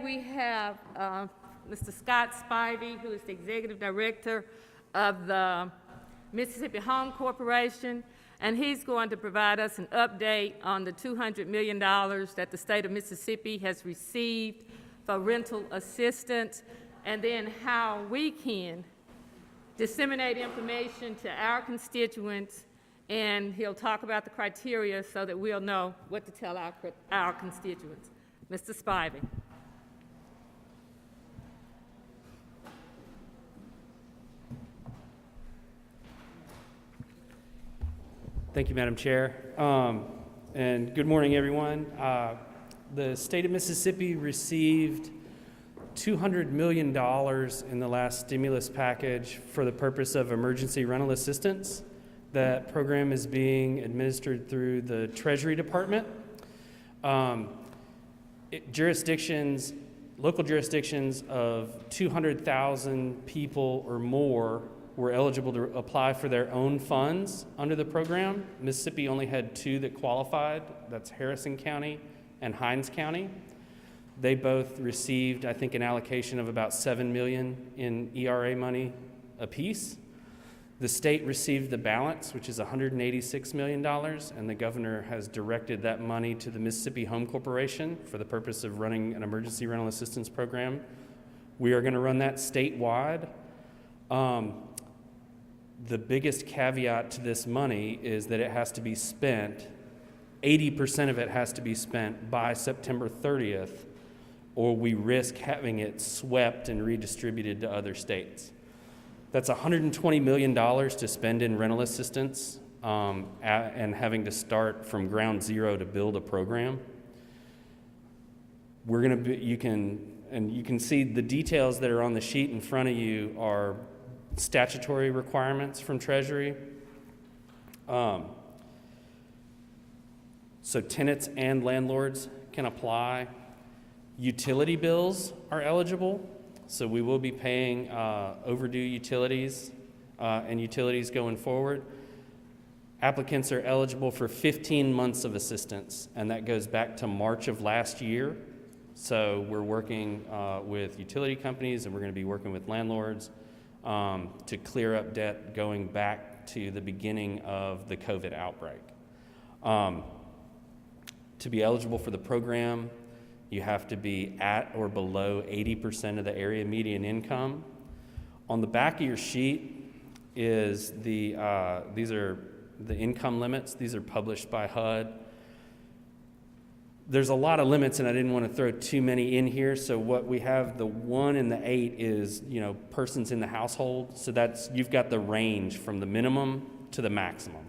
we have Mr. Scott Spivey, who is the Executive Director of the Mississippi Home Corporation, and he's going to provide us an update on the $200 million that the state of Mississippi has received for rental assistance, and then how we can disseminate information to our constituents, and he'll talk about the criteria so that we'll know what to tell our constituents. Mr. Spivey. Thank you, Madam Chair. And good morning, everyone. The state of Mississippi received $200 million in the last stimulus package for the purpose of emergency rental assistance. That program is being administered through the Treasury Department. Local jurisdictions of 200,000 people or more were eligible to apply for their own funds under the program. Mississippi only had 2 that qualified. That's Harrison County and Hinds County. They both received, I think, an allocation of about $7 million in ERA money apiece. The state received the balance, which is $186 million, and the governor has directed that money to the Mississippi Home Corporation for the purpose of running an emergency rental assistance program. We are going to run that statewide. The biggest caveat to this money is that it has to be spent, 80% of it has to be spent by September 30th, or we risk having it swept and redistributed to other states. That's $120 million to spend in rental assistance and having to start from ground zero to build a program. We're going to you can see the details that are on the sheet in front of you are statutory requirements from Treasury. So tenants and landlords can apply. Utility bills are eligible, so we will be paying overdue utilities and utilities going forward. Applicants are eligible for 15 months of assistance, and that goes back to March of last year. So we're working with utility companies, and we're going to be working with landlords to clear up debt going back to the beginning of the COVID outbreak. To be eligible for the program, you have to be at or below 80% of the area median income. On the back of your sheet is these are the income limits. These are published by HUD. There's a lot of limits, and I didn't want to throw too many in here. So what we have, the 1 and the 8 is, persons in the household. So that's, you've got the range from the minimum to the maximum,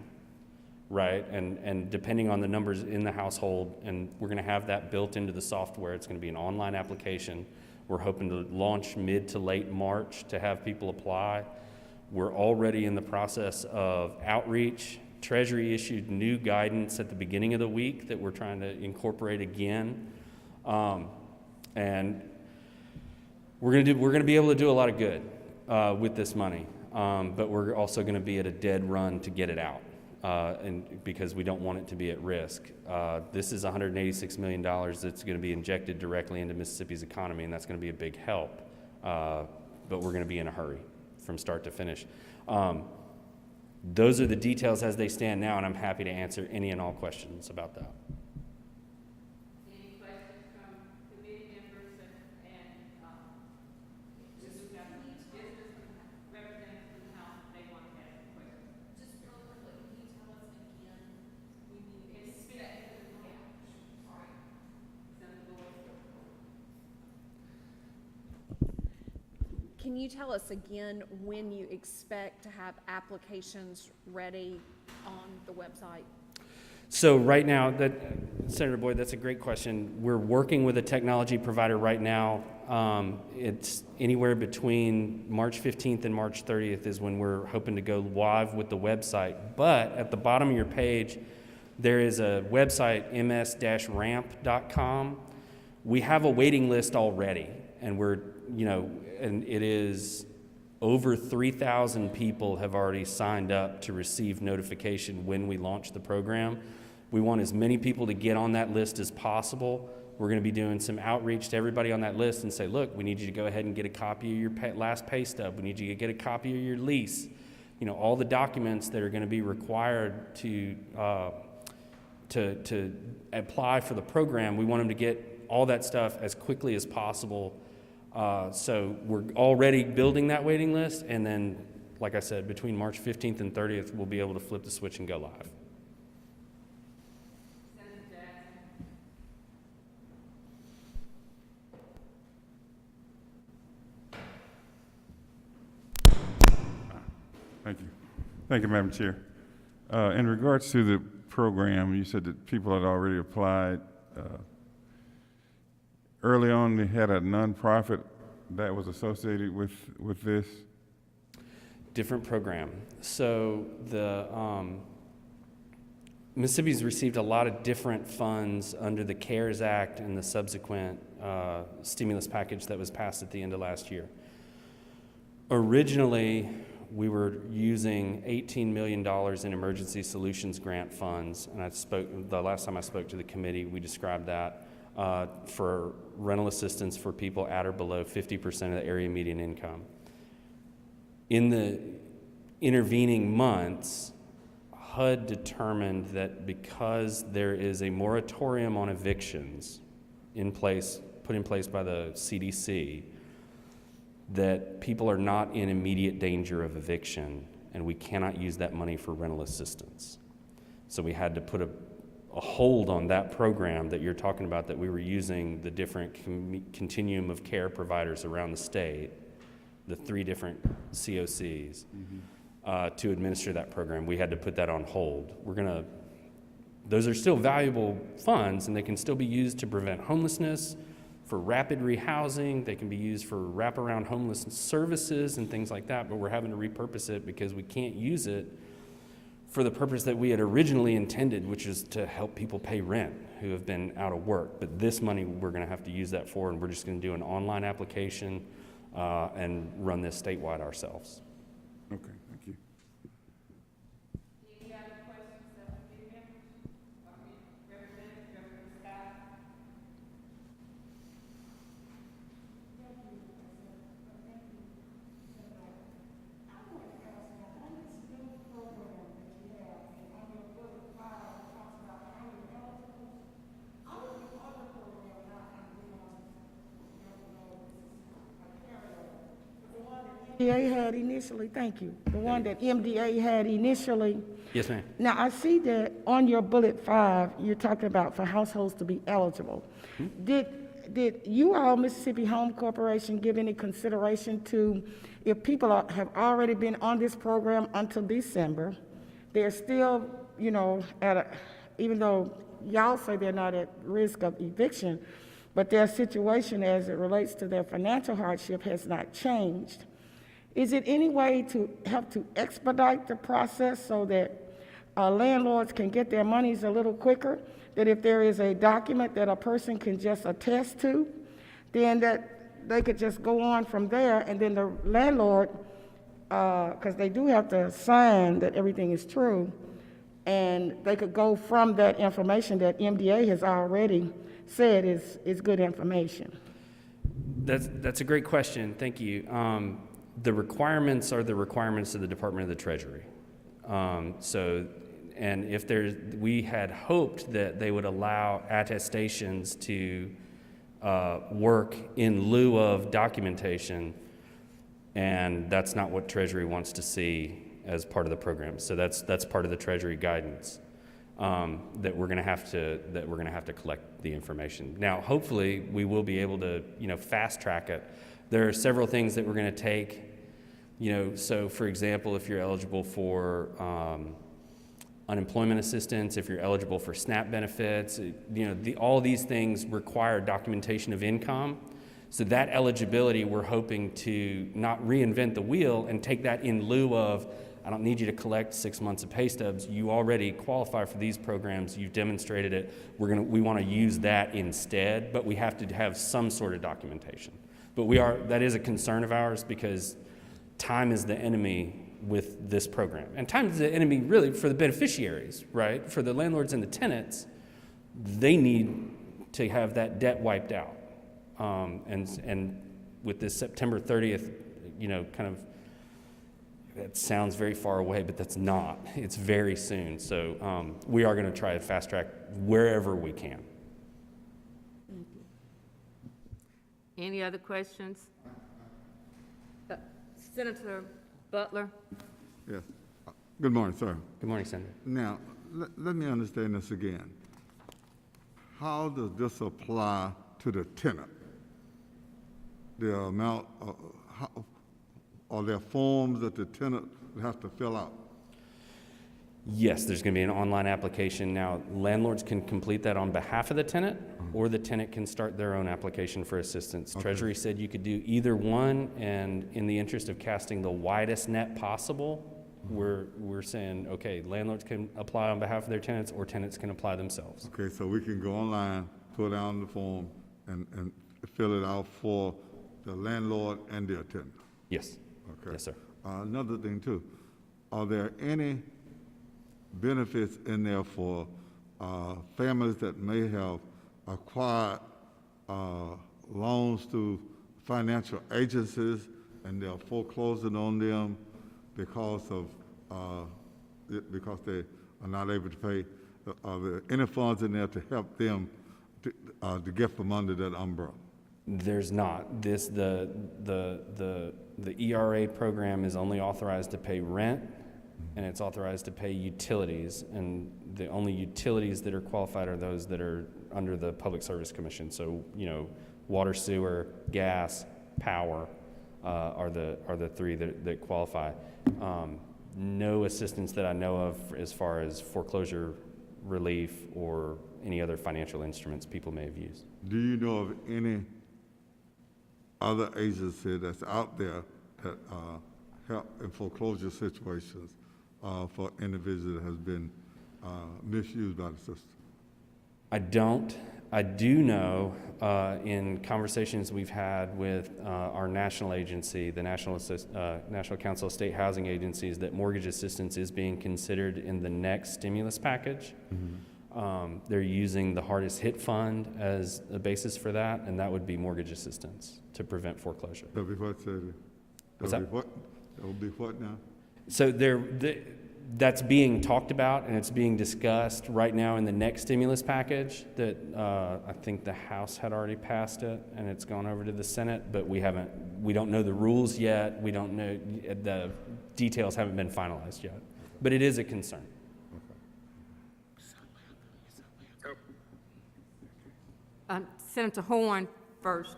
right? And depending on the numbers in the household, and we're going to have that built into the software. It's going to be an online application. We're hoping to launch mid to late March to have people apply. We're already in the process of outreach. Treasury issued new guidance at the beginning of the week that we're trying to incorporate again, and we're going to be able to do a lot of good with this money, but we're also going to be at a dead run to get it out, and because we don't want it to be at risk. This is $186 million that's going to be injected directly into Mississippi's economy, and that's going to be a big help. But we're going to be in a hurry from start to finish. Those are the details as they stand now, and I'm happy to answer any and all questions about that. Any questions from committee members and just representatives from the House if they want to ask a question? Just real quickly, can you tell us again when you expect the sorry. Can you tell us again when you expect to have applications ready on the website? So right now, Senator Boyd, that's a great question. We're working with a technology provider right now. It's anywhere between March 15th and March 30th is when we're hoping to go live with the website. But at the bottom of your page, there is a website, ms-ramp.com. We have a waiting list already, and and it is over 3,000 people have already signed up to receive notification when we launch the program. We want as many people to get on that list as possible, We're going to be doing some outreach to everybody on that list and say, look, we need you to go ahead and get a copy of your last pay stub. We need you to get a copy of your lease. You know, all the documents that are going to be required to apply for the program. We want them to get all that stuff as quickly as possible. So we're already building that waiting list, and then, like I said, between March 15th and 30th, we'll be able to flip the switch and go live. Thank you. Thank you, Madam Chair. In regards to the program, you said that people had already applied. Early on, they had a nonprofit that was associated with this. Different program. So the Mississippi's received a lot of different funds under the CARES Act and the subsequent stimulus package that was passed at the end of last year. Originally, we were using $18 million in emergency solutions grant funds, and the last time I spoke to the committee, we described that for rental assistance for people at or below 50% of the area median income. In the intervening months, HUD determined that because there is a moratorium on evictions put in place by the CDC, that people are not in immediate danger of eviction, and we cannot use that money for rental assistance. So we had to put a hold on that program that you're talking about, that we were using the different continuum of care providers around the state, the 3 different COCs, to administer that program. We had to put that on hold. Those are still valuable funds, and they can still be used to prevent homelessness, for rapid rehousing. They can be used for wraparound homeless services and things like that, but we're having to repurpose it because we can't use it for the purpose that we had originally intended, which is to help people pay rent who have been out of work. But this money we're going to have to use that for, and we're just going to do an online application and run this statewide ourselves. Okay, thank you. Any other questions of the members? Representative Scott? MDA had initially, thank you, the one that MDA had initially. Yes, ma'am. Now, I see that on your bullet 5, you're talking about for households to be eligible. Did you all, Mississippi Home Corporation, give any consideration to if people have already been on this program until December, they're still, you know, even though y'all say they're not at risk of eviction, but their situation as it relates to their financial hardship has not changed. Is it any way to help to expedite the process so that landlords can get their monies a little quicker? That if there is a document that a person can just attest to, then that they could just go on from there, and then the landlord, because they do have to sign that everything is true, and they could go from that information that MDA has already said is good information. That's a great question. Thank you. The requirements are the requirements of the Department of the Treasury. And if we had hoped that they would allow attestations to work in lieu of documentation, and that's not what Treasury wants to see as part of the program. So that's part of the Treasury guidance, that we're going to have to collect the information. Now, hopefully, we will be able to fast track it. There are several things that we're going to take. So for example, if you're eligible for unemployment assistance, if you're eligible for SNAP benefits, all these things require documentation of income. So that eligibility, we're hoping to not reinvent the wheel and take that in lieu of, I don't need you to collect 6 months of pay stubs. You already qualify for these programs. You've demonstrated it. We want to use that instead, but we have to have some sort of documentation. But that is a concern of ours, because time is the enemy with this program. And time is the enemy really for the beneficiaries, right? For the landlords and the tenants, they need to have that debt wiped out. And with this September 30th, kind of, that sounds very far away, but that's not. It's very soon. So we are going to try to fast track wherever we can. Any other questions? Senator Butler? Yes. Good morning, sir. Good morning, Senator. Now, let me understand this again. How does this apply to the tenant? The amount, are there forms that the tenant would have to fill out? Yes, there's going to be an online application. Now, landlords can complete that on behalf of the tenant, or the tenant can start their own application for assistance. Okay. Treasury said you could do either one, and in the interest of casting the widest net possible, we're saying, okay, landlords can apply on behalf of their tenants, or tenants can apply themselves. Okay, so we can go online, fill down the form, and fill it out for the landlord and their tenant? Yes. Okay. Yes, sir. Another thing too, are there any benefits in there for families that may have acquired loans through financial agencies and they're foreclosing on them because they are not able to pay? Are there any funds in there to help them to get from under that umbrella? There's not. The ERA program is only authorized to pay rent, and it's authorized to pay utilities, and the only utilities that are qualified are those that are under the Public Service Commission. So, water, sewer, gas, power are the three that qualify. No assistance that I know of as far as foreclosure relief or any other financial instruments people may have used. Do you know of any other agency that's out there that help in foreclosure situations for individuals that has been misused by the system? I don't. I do know in conversations we've had with our national agency, the National Council of State Housing Agencies, that mortgage assistance is being considered in the next stimulus package. They're using the hardest hit fund as a basis for that, and that would be mortgage assistance to prevent foreclosure. That'll be what, sir? What's That'll that? be what? That'll be what now? So that's being talked about, and it's being discussed right now in the next stimulus package that I think the House had already passed it, and it's gone over to the Senate, but we don't know the rules yet. We don't know, the details haven't been finalized yet, but it is a concern. Senator Horn first,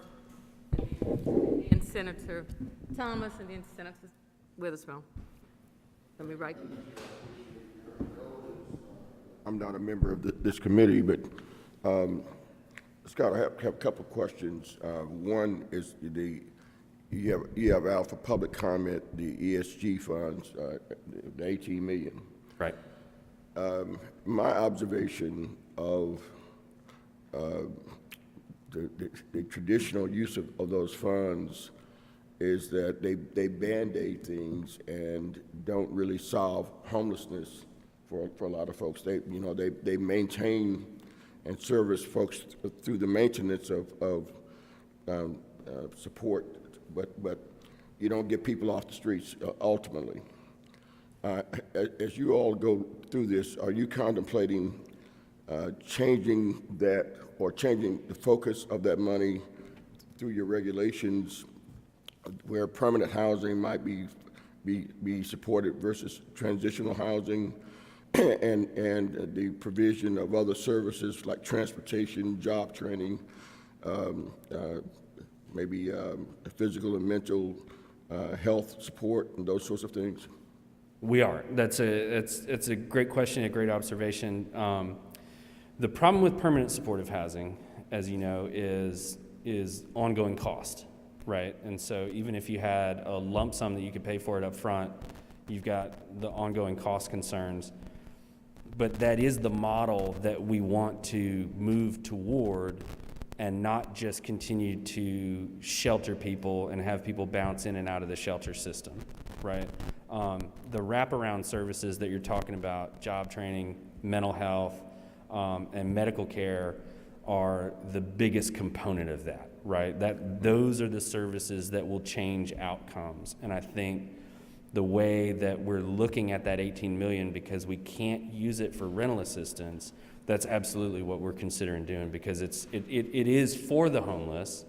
and Senator Thomas, and then Senator Witherspoon. Let me write. I'm not a member of this committee, but Scott, I have a couple of questions. One is you have out for public comment the ESG funds, the 18 million. Right. My observation of the traditional use of those funds is that they Band-Aid things and don't really solve homelessness for a lot of folks. They maintain and service folks through the maintenance of support, but you don't get people off the streets ultimately. As you all go through this, are you contemplating changing that or changing the focus of that money through your regulations where permanent housing might be supported versus transitional housing and the provision of other services like transportation, job training, maybe physical and mental health support and those sorts of things? We are. It's a great question, a great observation. The problem with permanent supportive housing, as you know, is ongoing cost, right? And so even if you had a lump sum that you could pay for it up front, you've got the ongoing cost concerns. But that is the model that we want to move toward, and not just continue to shelter people and have people bounce in and out of the shelter system, right? The wraparound services that you're talking about, job training, mental health, and medical care, are the biggest component of that, right? Those are the services that will change outcomes. And I think the way that we're looking at that 18 million, because we can't use it for rental assistance, that's absolutely what we're considering doing, because it is for the homeless.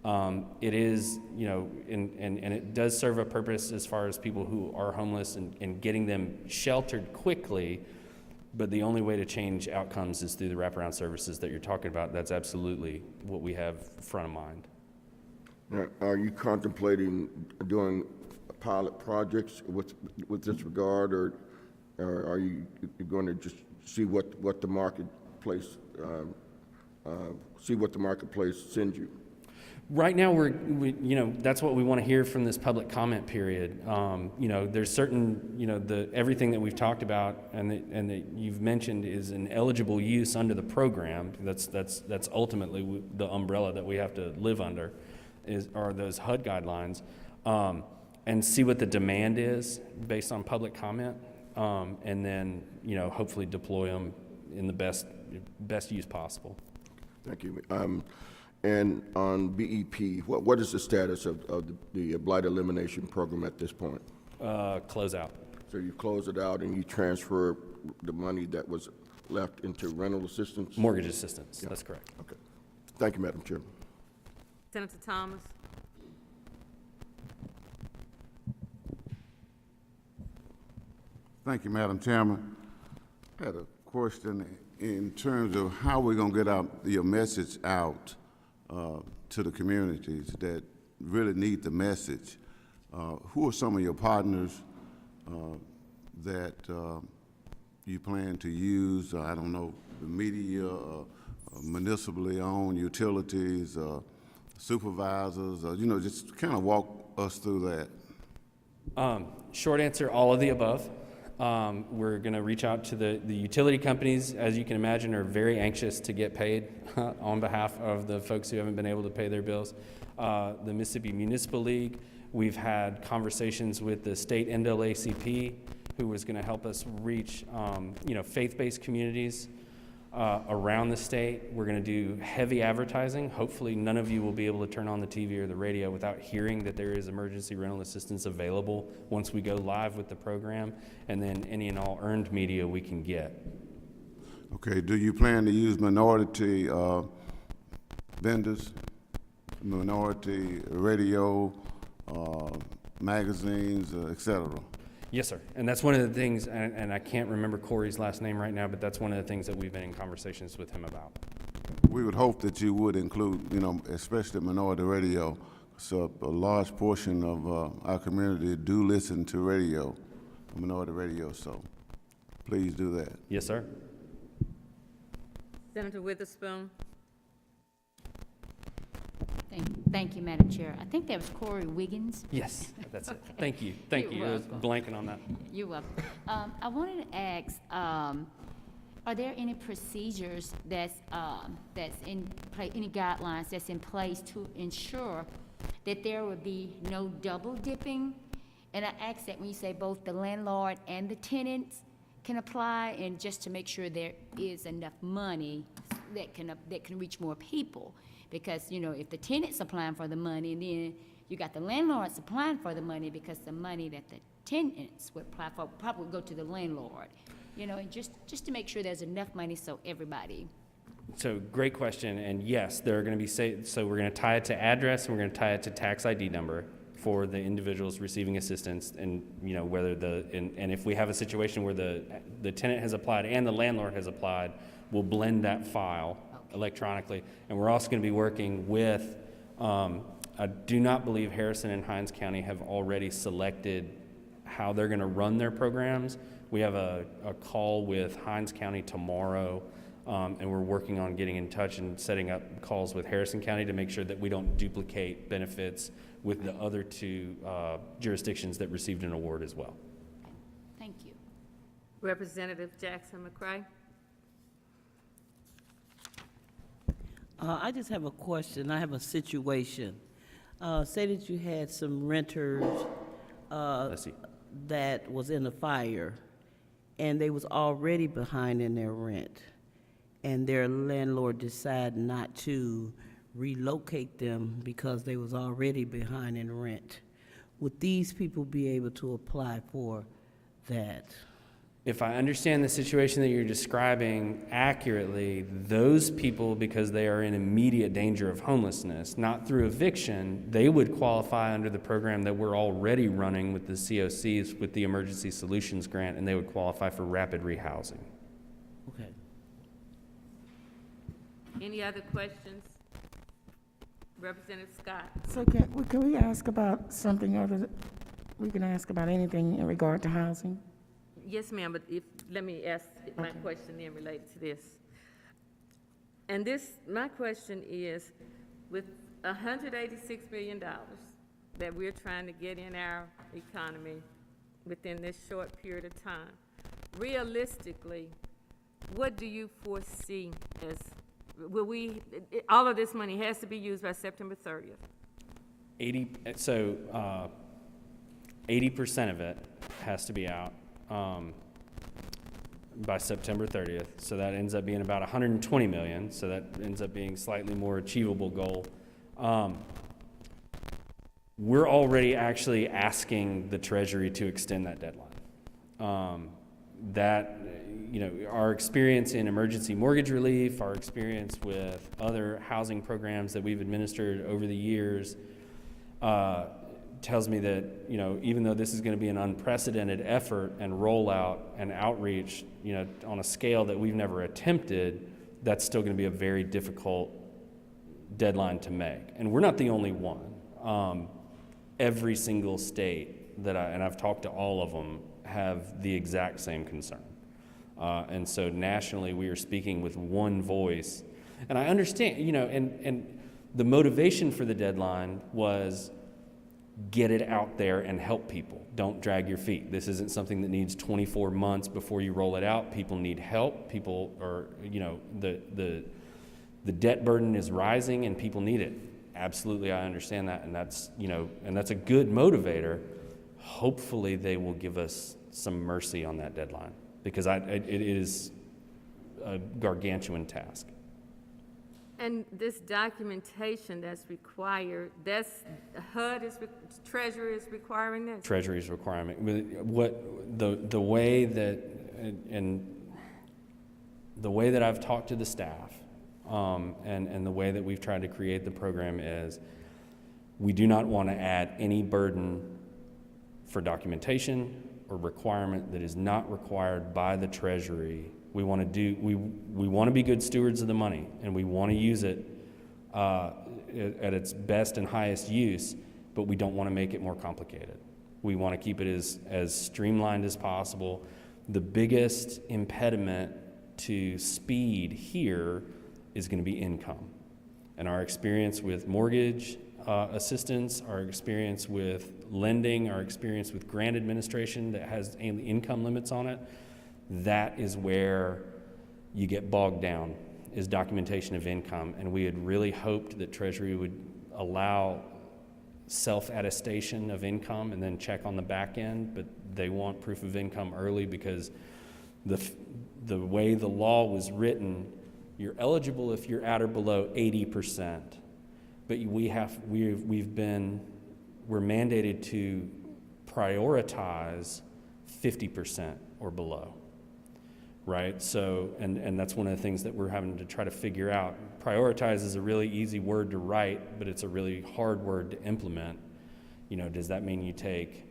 It is, you know, and it does serve a purpose as far as people who are homeless and getting them sheltered quickly. But the only way to change outcomes is through the wraparound services that you're talking about. That's absolutely what we have front of mind. Now, are you contemplating doing pilot projects with this regard, or are you going to just see what the marketplace sends you? Right now, you know, that's what we want to hear from this public comment period. You know, there's certain, you know, everything that we've talked about and that you've mentioned is an eligible use under the program. That's ultimately the umbrella that we have to live under, are those HUD guidelines, and see what the demand is based on public comment, and then, you know, hopefully deploy them in the best use possible. Thank you. And on BEP, what is the status of the blight elimination program at this point? Close out. So you close it out and you transfer the money that was left into rental assistance? Mortgage assistance, that's correct. Okay. Thank you, Madam Chair. Senator Thomas. Thank you, Madam Chairman. I had a question in terms of how we're going to get your message out to the communities that really need the message. Who are some of your partners that you plan to use? I don't know, the media, municipally owned utilities, supervisors, you know, just kind of walk us through that. Short answer, all of the above. We're going to reach out to the utility companies, as you can imagine, are very anxious to get paid on behalf of the folks who haven't been able to pay their bills. The Mississippi Municipal League, we've had conversations with the state NAACP, who was going to help us reach, you know, faith-based communities around the state. We're going to do heavy advertising. Hopefully none of you will be able to turn on the TV or the radio without hearing that there is emergency rental assistance available once we go live with the program, and then any and all earned media we can get. Okay, do you plan to use minority vendors, minority radio, magazines, et cetera? Yes, sir. And that's one of the things, and I can't remember Corey's last name right now, but that's one of the things that we've been in conversations with him about. We would hope that you would include, you know, especially minority radio. So a large portion of our community do listen to radio, minority radio, so please do that. Yes, sir. Senator Witherspoon. Thank you, Madam Chair. I think that was Corey Wiggins. Yes, that's it. Okay. Thank you. Thank you. You're I was welcome. blanking on that. You're welcome. I wanted to ask, are there any procedures that's in place, any guidelines that's in place to ensure that there would be no double dipping? And I ask that when you say both the landlord and the tenants can apply, and just to make sure there is enough money that can reach more people. Because, you know, if the tenant's applying for the money, and then you got the landlords applying for the money, because the money that the tenants would apply for would probably go to the landlord. You know, and just to make sure there's enough money so everybody. So great question, and yes, there are going to be, so we're going to tie it to address, and we're going to tie it to tax ID number for the individuals receiving assistance, and, you know, whether and if we have a situation where the tenant has applied and the landlord has applied, we'll blend that file electronically. And we're also going to be working with, I do not believe Harrison and Hinds County have already selected how they're going to run their programs. We have a call with Hinds County tomorrow, and we're working on getting in touch and setting up calls with Harrison County to make sure that we don't duplicate benefits with the other two jurisdictions that received an award as well. Thank you. Representative Jackson McCray. I just have a question. I have a situation. Say that you had some renters Let's see. that was in a fire, and they was already behind in their rent. and their landlord decide not to relocate them because they was already behind in rent, would these people be able to apply for that? If I understand the situation that you're describing accurately, those people, because they are in immediate danger of homelessness, not through eviction, they would qualify under the program that we're already running with the COCs, with the Emergency Solutions Grant, and they would qualify for rapid rehousing. Okay. Any other questions? Representative Scott? So can we ask about something other, we can ask about anything in regard to housing? Yes, ma'am, but let me ask my question then related to this. And my question is, with $186 million that we're trying to get in our economy within this short period of time, realistically, what do you foresee as, all of this money has to be used by September 30th? 80% of it has to be out by September 30th. So that ends up being about $120 million. So that ends up being slightly more achievable goal. We're already actually asking the Treasury to extend that deadline. Our experience in emergency mortgage relief, our experience with other housing programs that we've administered over the years, tells me that, even though this is going to be an unprecedented effort and rollout and outreach, on a scale that we've never attempted, that's still going to be a very difficult deadline to make. And we're not the only one. Every single state and I've talked to all of them, have the exact same concern. And so nationally, we are speaking with one voice. And I understand, and the motivation for the deadline was get it out there and help people. Don't drag your feet. This isn't something that needs 24 months before you roll it out. People need help. People are, the debt burden is rising and people need it. Absolutely, I understand that. And that's, and that's a good motivator. Hopefully they will give us some mercy on that deadline, because it is a gargantuan task. And this documentation that's required, Treasury is requiring this? Treasury's requirement. The way that, and the way that I've talked to the staff, and the way that we've tried to create the program is, we do not want to add any burden for documentation or requirement that is not required by the Treasury. We want to be good stewards of the money, and we want to use it at its best and highest use, but we don't want to make it more complicated. We want to keep it as streamlined as possible. The biggest impediment to speed here is going to be income. And our experience with mortgage assistance, our experience with lending, our experience with grant administration that has income limits on it, that is where you get bogged down, is documentation of income. And we had really hoped that Treasury would allow self-attestation of income and then check on the back end, but they want proof of income early because the way the law was written, you're eligible if you're at or below 80%. But we're mandated to prioritize 50% or below, right? So, and that's one of the things that we're having to try to figure out. Prioritize is a really easy word to write, but it's a really hard word to implement. Does that mean you take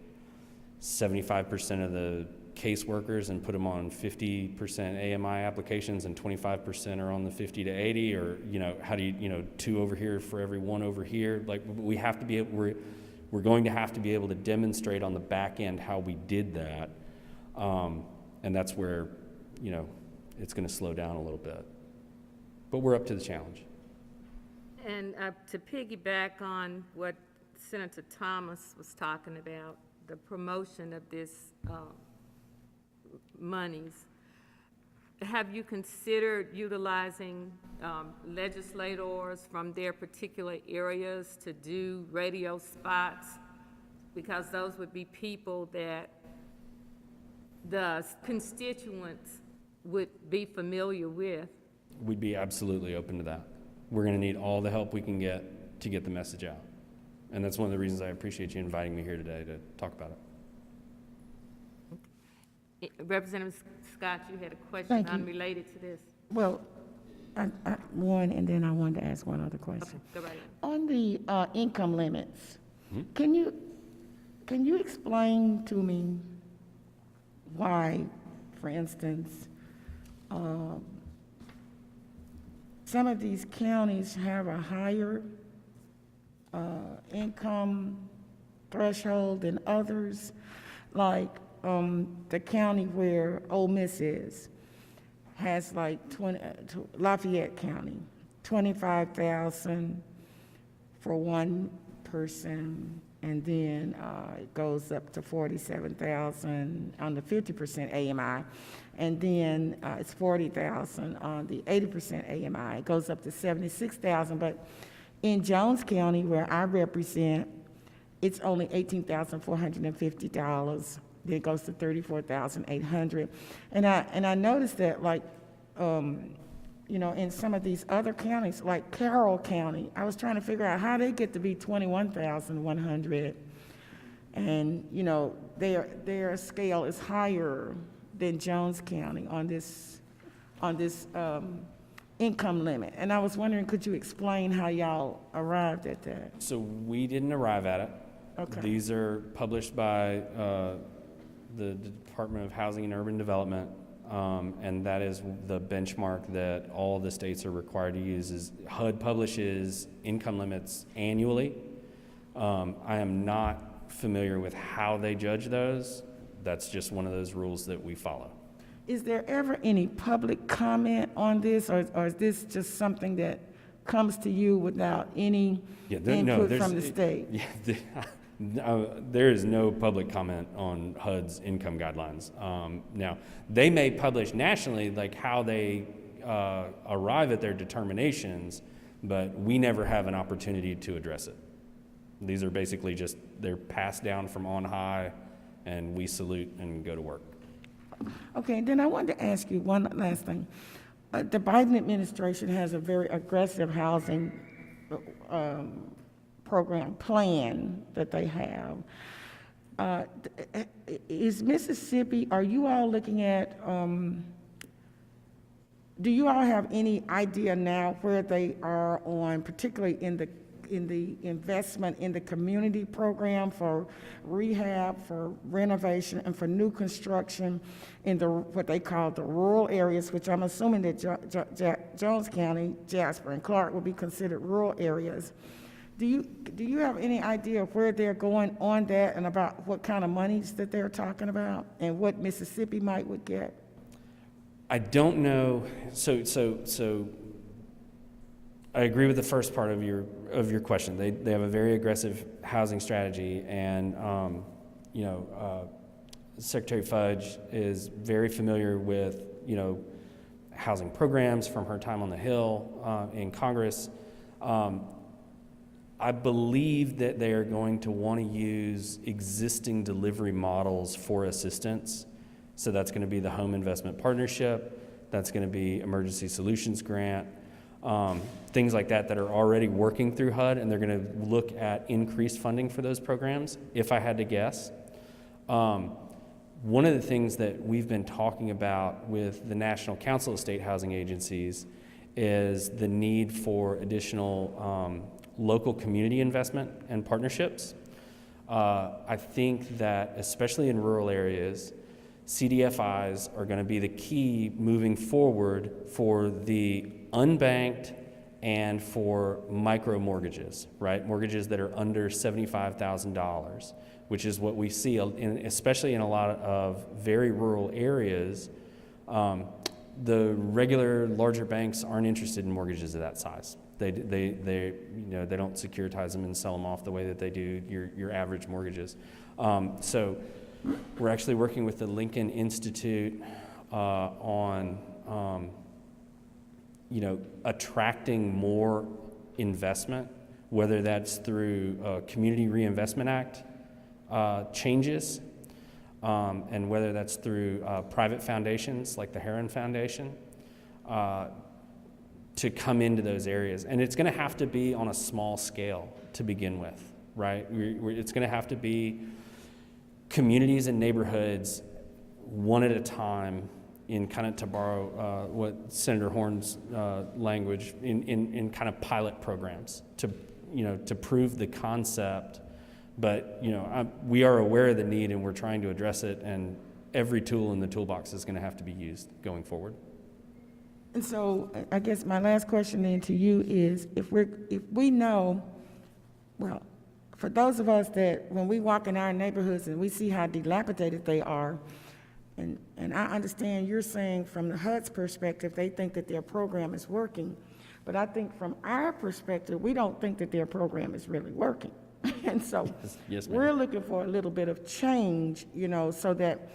75% of the caseworkers and put them on 50% AMI applications and 25% are on the 50 to 80, or how do you 2 over here for every 1 over here? Like, we have to be we're going to have to be able to demonstrate on the back end how we did that, and that's where it's going to slow down a little bit, but we're up to the challenge. And to piggyback on what Senator Thomas was talking about, the promotion of this monies, have you considered utilizing legislators from their particular areas to do radio spots? Because those would be people that the constituents would be familiar with. We'd be absolutely open to that. We're going to need all the help we can get to get the message out. And that's one of the reasons I appreciate you inviting me here today to talk about it. Representative Scott, you had a question Thank you. unrelated to this. Well, one, and then I wanted to ask one other question. Go right ahead. On the income limits, can you explain to me why, for instance, some of these counties have a higher income threshold than others? Like the county where Ole Miss is has like Lafayette County, 25,000 for one person, and then it goes up to 47,000 on the 50% AMI, and then it's 40,000 on the 80% AMI. It goes up to 76,000, but in Jones County, where I represent, it's only $18,450. Then it goes to $34,800, and I noticed that, like, you know, in some of these other counties, like Carroll County, I was trying to figure out how they get to be 21,100, and you know, their scale is higher than Jones County on this income limit. And I was wondering, could you explain how y'all arrived at that? So we didn't arrive at it. Okay. These are published by the Department of Housing and Urban Development, and that is the benchmark that all the states are required to use. Is HUD publishes income limits annually. I am not familiar with how they judge those. That's just one of those rules that we follow. Is there ever any public comment on this, or is this just something that comes to you without any input from the state? There is no public comment on HUD's income guidelines. Now, they may publish nationally, like how they arrive at their determinations, but we never have an opportunity to address it. These are basically just, they're passed down from on high, and we salute and go to work. Okay, then I wanted to ask you one last thing. The Biden administration has a very aggressive housing program plan that they have. Is Mississippi, are you all looking at, do you all have any idea now where they are on, particularly in the investment in the community program for rehab, for renovation, and for new construction in the what they call the rural areas, which I'm assuming that Jones County, Jasper, and Clark will be considered rural areas. Do you have any idea of where they're going on that, and about what kind of monies that they're talking about, and what Mississippi would get? I don't know. So I agree with the first part of your question. They have a very aggressive housing strategy, and Secretary Fudge is very familiar with housing programs from her time on the Hill in Congress. I believe that they are going to want to use existing delivery models for assistance. So that's going to be the Home Investment Partnership. That's going to be Emergency Solutions Grant. Things like that are already working through HUD, and they're going to look at increased funding for those programs, if I had to guess. One of the things that we've been talking about with the National Council of State Housing Agencies is the need for additional local community investment and partnerships. I think that, especially in rural areas, CDFIs are going to be the key moving forward for the unbanked and for micro mortgages, right? Mortgages that are under $75,000, which is what we see, especially in a lot of very rural areas. The regular larger banks aren't interested in mortgages of that size. They don't securitize them and sell them off the way that they do your average mortgages. So we're actually working with the Lincoln Institute on attracting more investment, whether that's through Community Reinvestment Act changes, and whether that's through private foundations like the Heron Foundation. to come into those areas. And it's going to have to be on a small scale to begin with, right? It's going to have to be communities and neighborhoods one at a time, in kind of, to borrow what Senator Horn's language, in kind of pilot programs to prove the concept. But we are aware of the need, and we're trying to address it, and every tool in the toolbox is going to have to be used going forward. And so I guess my last question then to you is, if we know, well, for those of us that when we walk in our neighborhoods and we see how dilapidated they are, and I understand you're saying from the HUD's perspective, they think that their program is working, but I think from our perspective, we don't think that their program is really working. And so Yes, ma'am. we're looking for a little bit of change, so that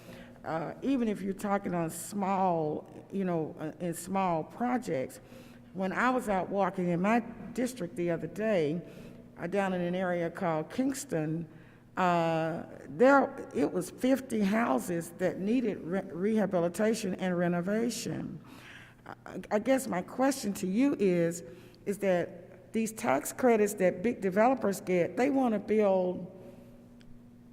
even if you're talking on small, in small projects, when I was out walking in my district the other day, down in an area called Kingston, it was 50 houses that needed rehabilitation and renovation. I guess my question to you is that these tax credits that big developers get, they want to build,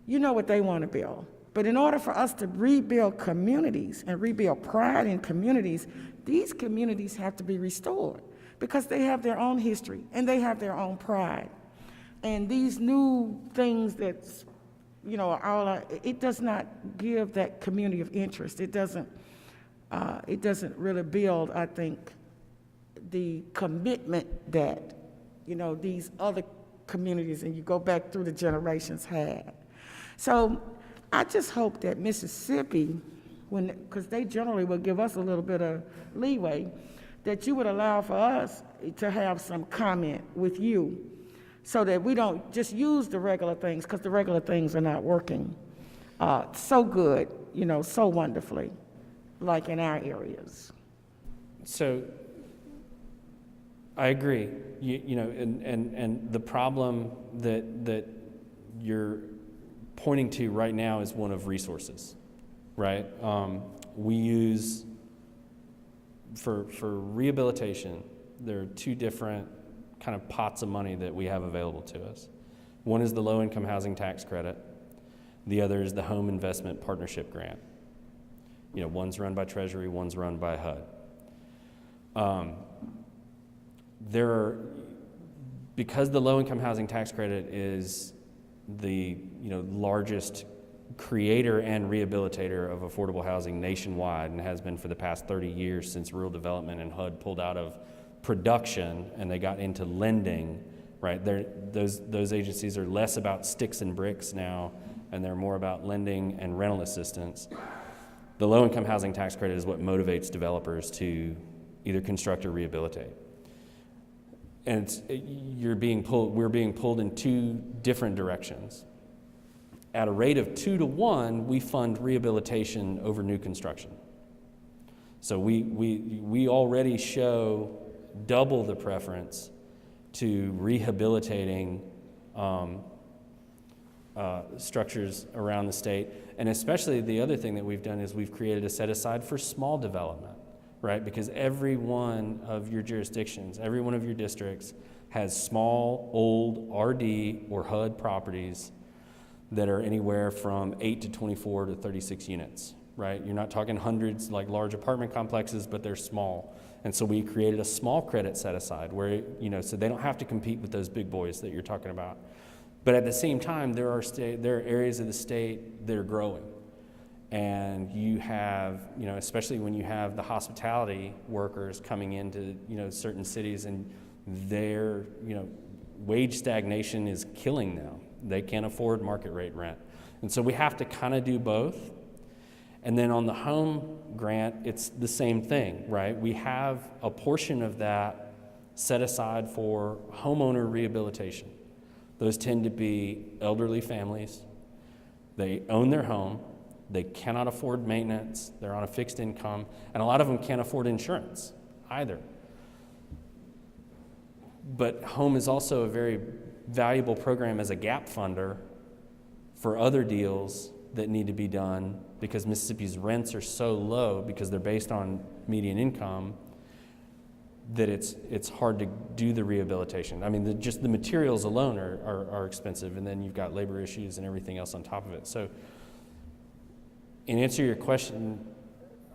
what they want to build. But in order for us to rebuild communities and rebuild pride in communities, these communities have to be restored because they have their own history and they have their own pride. And these new things that's, it does not give that community of interest. It doesn't really build, I think, the commitment that, these other communities, and you go back through the generations, had. So I just hope that Mississippi, because they generally will give us a little bit of leeway, that you would allow for us to have some comment with you so that we don't just use the regular things, because the regular things are not working so good, so wonderfully, like in our areas. So I agree, and the problem that you're pointing to right now is one of resources, right? We use, for rehabilitation, there are two different kind of pots of money that we have available to us. One is the low-income housing tax credit. The other is the Home Investment Partnership Grant. One's run by Treasury, one's run by HUD. Because the low-income housing tax credit is the largest creator and rehabilitator of affordable housing nationwide, and has been for the past 30 years since rural development and HUD pulled out of production and they got into lending, right? Those agencies are less about sticks and bricks now, and they're more about lending and rental assistance. The low-income housing tax credit is what motivates developers to either construct or rehabilitate. And we're being pulled in two different directions. At a rate of 2 to 1, we fund rehabilitation over new construction. So we already show double the preference to rehabilitating structures around the state. And especially the other thing that we've done is we've created a set aside for small development, right? Because every one of your jurisdictions, every one of your districts has small, old RD or HUD properties that are anywhere from 8 to 24 to 36 units, right? You're not talking hundreds like large apartment complexes, but they're small. And so we created a small credit set aside where, so they don't have to compete with those big boys that you're talking about. But at the same time, there are areas of the state that are growing. And you have, especially when you have the hospitality workers coming into, certain cities, and their, wage stagnation is killing them. They can't afford market rate rent. And so we have to kind of do both. And then on the home grant, it's the same thing, right? We have a portion of that set aside for homeowner rehabilitation. Those tend to be elderly families. They own their home. They cannot afford maintenance. They're on a fixed income. And a lot of them can't afford insurance either. But home is also a very valuable program as a gap funder for other deals that need to be done, because Mississippi's rents are so low because they're based on median income. that it's hard to do the rehabilitation. I mean, just the materials alone are expensive, and then you've got labor issues and everything else on top of it. So in answer to your question,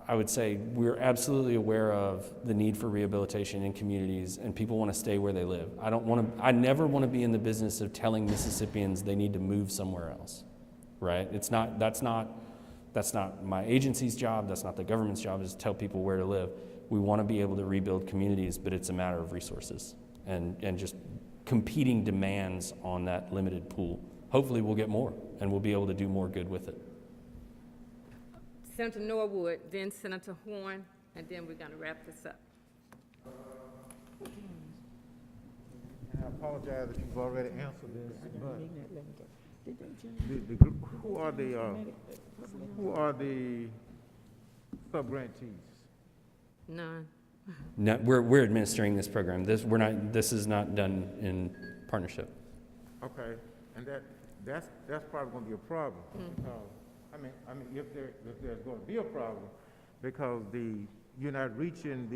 I would say we're absolutely aware of the need for rehabilitation in communities, and people want to stay where they live. I never want to be in the business of telling Mississippians they need to move somewhere else, right? That's not my agency's job, that's not the government's job, is to tell people where to live. We want to be able to rebuild communities, but it's a matter of resources and just competing demands on that limited pool. Hopefully we'll get more, and we'll be able to do more good with it. Senator Norwood, then Senator Horn, and then we're going to wrap this up. I apologize if you've already answered this, but who are the sub-grantees? None. No, we're administering this program. This is not done in partnership. Okay, and that's probably going to be a problem. I mean, if there's going to be a problem, because you're not reaching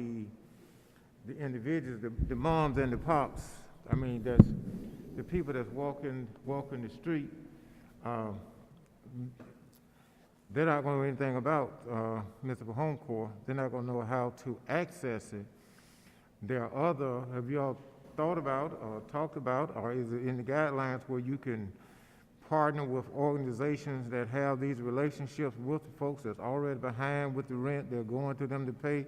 the individuals, the moms and the pops. I mean, that's the people that's walking the street. They're not going to know anything about Municipal Home Corps. They're not going to know how to access it. Have you all thought about or talked about, or is it in the guidelines where you can partner with organizations that have these relationships with the folks that's already behind with the rent they're going to them to pay?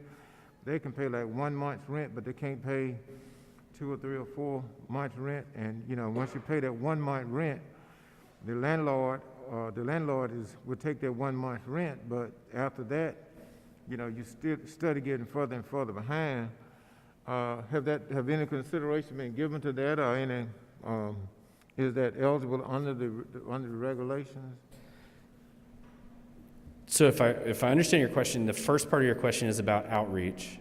They can pay like 1 month's rent, but they can't pay 2 or 3 or 4 months rent. And once you pay that 1 month rent, the landlord will take that 1 month rent, but after that, you still study getting further and further behind. Have any consideration been given to that, or any? Is that eligible under the regulations? So if I understand your question, the first part of your question is about outreach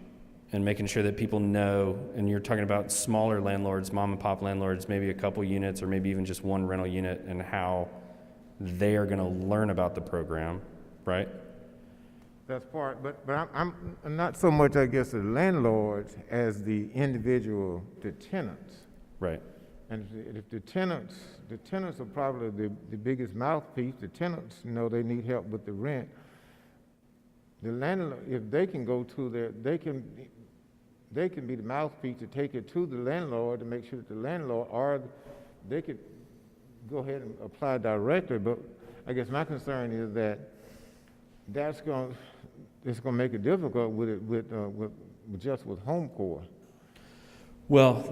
and making sure that people know, and you're talking about smaller landlords, mom and pop landlords, maybe a couple units or maybe even just one rental unit, and how they are going to learn about the program, right? That's part, but I'm not so much, I guess, the landlords as the tenants. Right. And if the tenants are probably the biggest mouthpiece. The tenants know they need help with the rent. The landlord, if they can go to they can be the mouthpiece to take it to the landlord to make sure that the landlord, or they could go ahead and apply directly. But I guess my concern is that it's going to make it difficult with Home Corps. Well,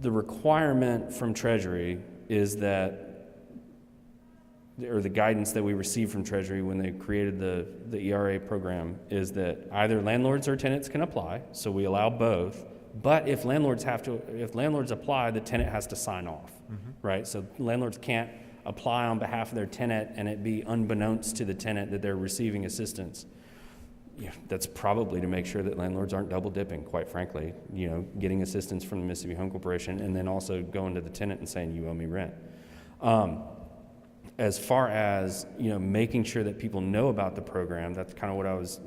the requirement from Treasury is that, or the guidance that we received from Treasury when they created the ERA program, is that either landlords or tenants can apply, so we allow both. But if landlords apply, the tenant has to sign off, right? So landlords can't apply on behalf of their tenant and it be unbeknownst to the tenant that they're receiving assistance. Yeah, that's probably to make sure that landlords aren't double dipping, quite frankly, getting assistance from the Mississippi Home Corporation and then also going to the tenant and saying, you owe me rent. As far as, making sure that people know about the program, that's kind of what I was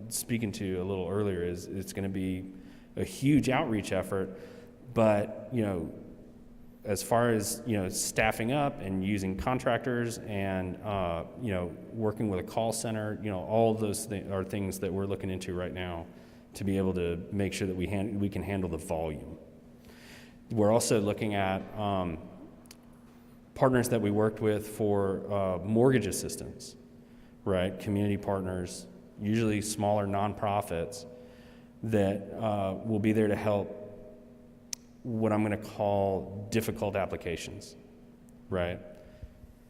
speaking to a little earlier, is it's going to be a huge outreach effort, but, as far as, staffing up and using contractors and, working with a call center, all of those are things that we're looking into right now to be able to make sure that we can handle the volume. We're also looking at partners that we worked with for mortgage assistance, right? Community partners, usually smaller nonprofits that will be there to help what I'm going to call difficult applications, right?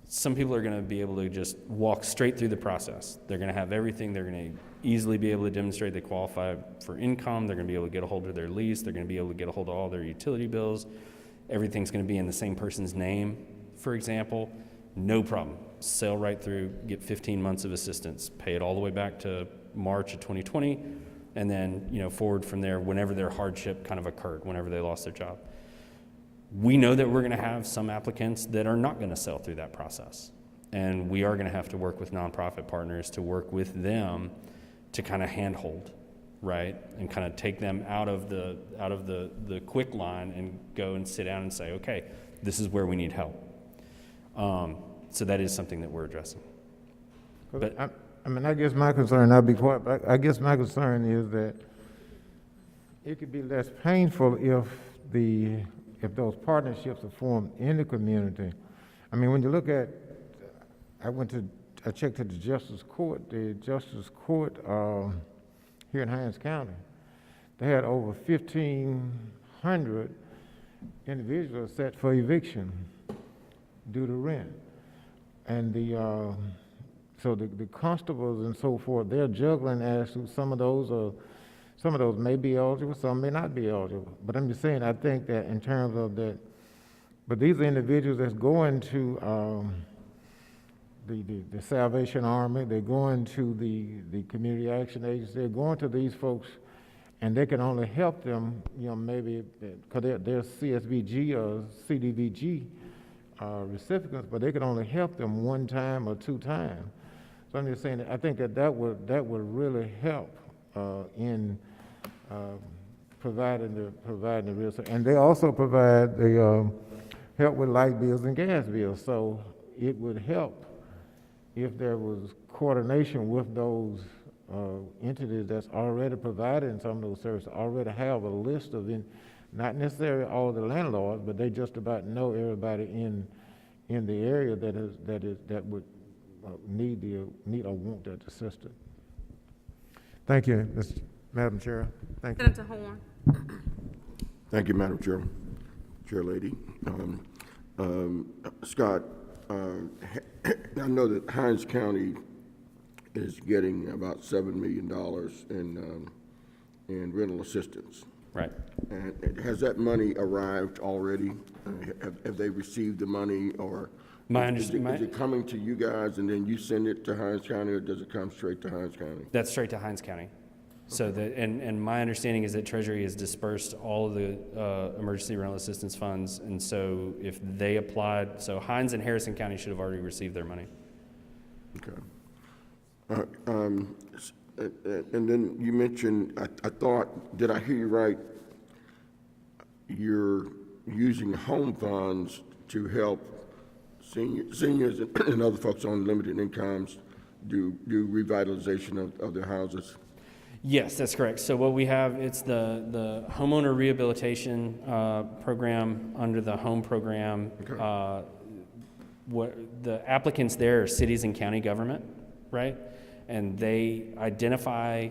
Some people are going to be able to just walk straight through the process. They're going to have everything. They're going to easily be able to demonstrate they qualify for income. They're going to be able to get a hold of their lease. They're going to be able to get a hold of all their utility bills. Everything's going to be in the same person's name, for example. No problem. Sail right through, get 15 months of assistance, pay it all the way back to March of 2020, and then forward from there whenever their hardship kind of occurred, whenever they lost their job. We know that we're going to have some applicants that are not going to sail through that process, and we are going to have to work with nonprofit partners to work with them to kind of handhold right? And kind of take them out of the quick line and go and sit down and say, okay, this is where we need help. So that is something that we're addressing. But I mean, I guess my concern, I'll be quiet, but I guess my concern is that it could be less painful if those partnerships are formed in the community. I mean, when you look at, I checked at the Justice Court here in Hinds County. They had over 1,500 individuals set for eviction due to rent. And so the constables and so forth, they're juggling as to some of those may be eligible, some may not be eligible. But I'm just saying, I think that in terms of that, but these are individuals that's going to the Salvation Army, they're going to the Community Action Agency, they're going to these folks, and they can only help them, maybe, because they're CSVG or CDVG recipients, but they can only help them one time or two times. So I'm just saying, that I think that would really help in providing the real, and they also provide the help with light bills and gas bills. So it would help if there was coordination with those entities that's already providing some of those services, already have a list of, not necessarily all the landlords, but they just about know everybody in the area that would need or want that assistance. Thank you, Madam Chair. Thank you. Senator Horn. Thank you, Madam Chair Lady. Scott, I know that Hinds County is getting about $7 million in rental assistance. Right. And has that money arrived already? Have they received the money, or is it coming to you guys and then you send it to Hinds County, or does it come straight to Hinds County? That's straight to Hinds County. So that, and my understanding is that Treasury has dispersed all of the emergency rental assistance funds, and so if they applied, so Hinds and Harrison County should have already received their money. Okay. And then you mentioned, I thought, did I hear you right? You're using home funds to help seniors and other folks on limited incomes do revitalization of their houses? Yes, that's correct. So what we have, it's the homeowner rehabilitation program under the home program. Okay. What the applicants there are cities and county government, right? And they identify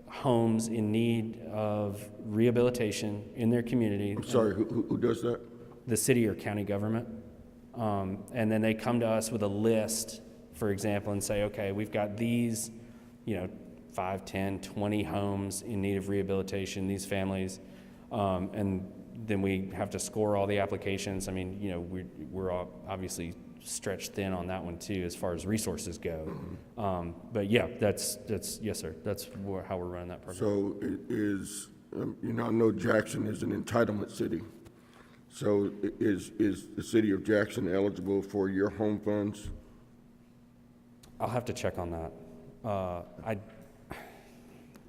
homes in need of rehabilitation in their community. I'm sorry, who does that? The city or county government. And then they come to us with a list, for example, and say, okay, we've got these, 5, 10, 20 homes in need of rehabilitation, these families. And then we have to score all the applications. I mean, we're all obviously stretched thin on that one too, as far as resources go. But yeah, that's yes, sir. That's how we're running that program. So it is, I know Jackson is an entitlement city. So is the city of Jackson eligible for your home funds? I'll have to check on that.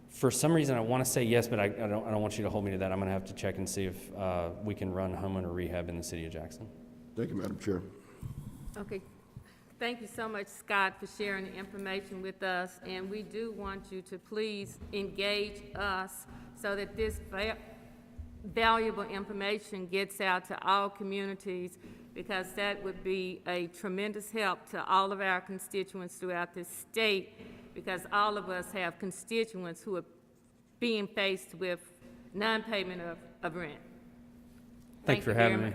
For some reason, I want to say yes, but I don't want you to hold me to that. I'm going to have to check and see if we can run homeowner rehab in the city of Jackson. Thank you, Madam Chair. Okay. Thank you so much, Scott, for sharing the information with us. And we do want you to please engage us so that this valuable information gets out to all communities, because that would be a tremendous help to all of our constituents throughout this state, because all of us have constituents who are being faced with non-payment of rent. Thanks for having me.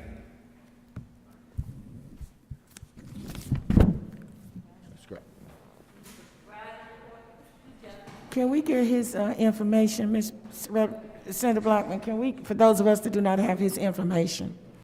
Can we get his information, Senator Blackman? Can we, for those of us that do not have his information?